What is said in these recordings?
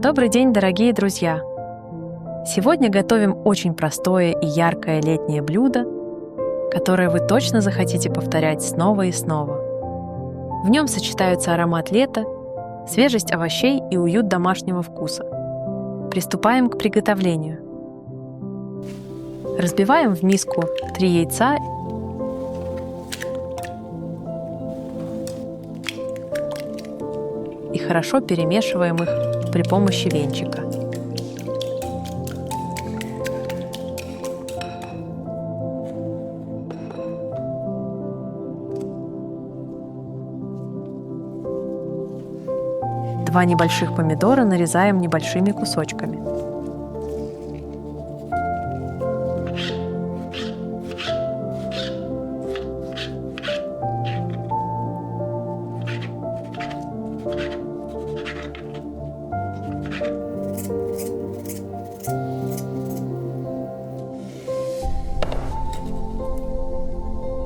Добрый день, дорогие друзья! Сегодня готовим очень простое и яркое летнее блюдо, которое вы точно захотите повторять снова и снова. В нем сочетаются аромат лета, свежесть овощей и уют домашнего вкуса. Приступаем к приготовлению. Разбиваем в миску 3 яйца и хорошо перемешиваем их при помощи венчика. Два небольших помидора нарезаем небольшими кусочками.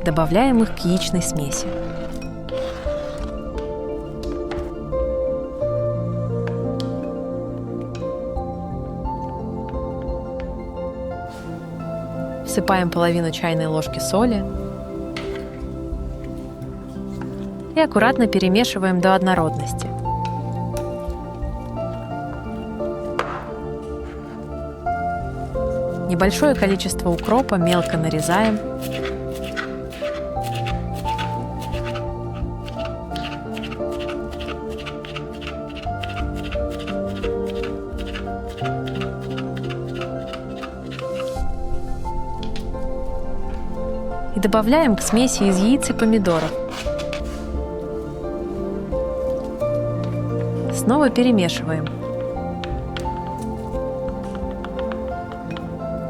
Добавляем их к яичной смеси. Всыпаем половину чайной ложки соли и аккуратно перемешиваем до однородности. Небольшое количество укропа мелко нарезаем. И добавляем к смеси из яиц и помидоров. Снова перемешиваем.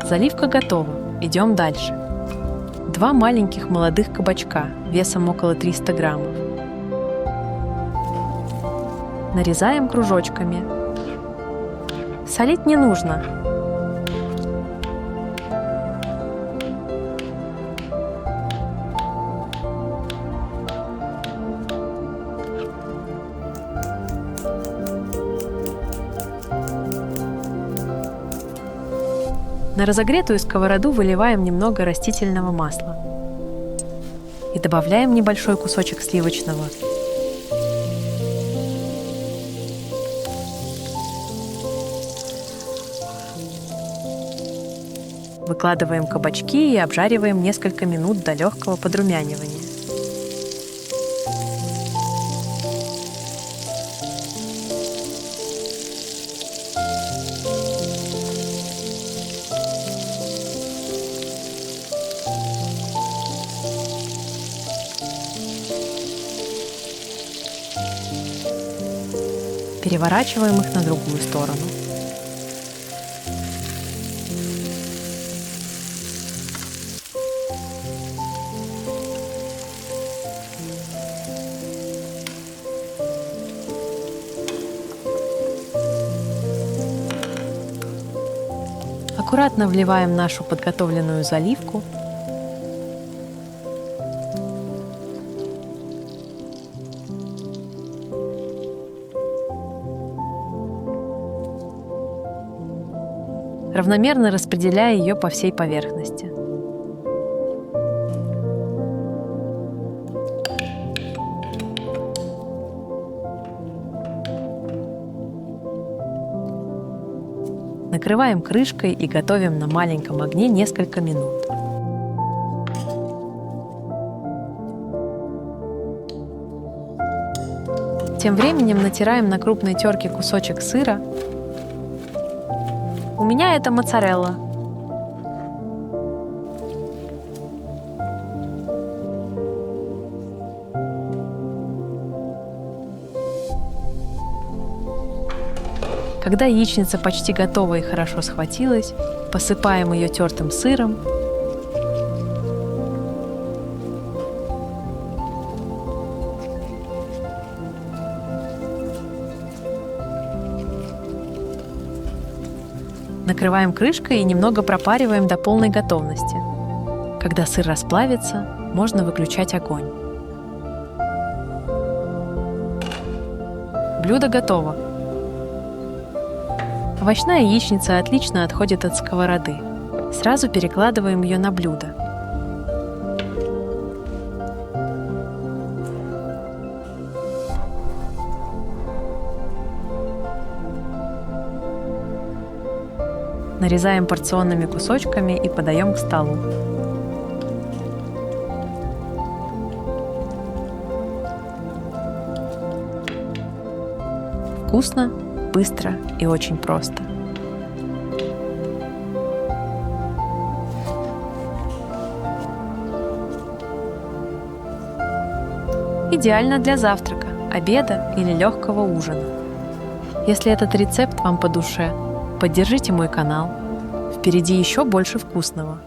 Заливка готова. Идем дальше. 2 маленьких молодых кабачка весом около 300 граммов. Нарезаем кружочками. Солить не нужно. На разогретую сковороду выливаем немного растительного масла и добавляем небольшой кусочек сливочного. Выкладываем кабачки и обжариваем несколько минут до легкого подрумянивания. Переворачиваем их на другую сторону. Аккуратно вливаем нашу подготовленную заливку. Равномерно распределяя ее по всей поверхности. Накрываем крышкой и готовим на маленьком огне несколько минут. Тем временем натираем на крупной терке кусочек сыра. У меня это моцарелла. Когда яичница почти готова и хорошо схватилась, посыпаем ее тертым сыром. Накрываем крышкой и немного пропариваем до полной готовности. Когда сыр расплавится, можно выключать огонь. Блюдо готово. Овощная яичница отлично отходит от сковороды. Сразу перекладываем ее на блюдо. Нарезаем порционными кусочками и подаем к столу. Вкусно, быстро и очень просто. Идеально для завтрака, обеда или легкого ужина. Если этот рецепт вам по душе, поддержите мой канал. Впереди еще больше вкусного.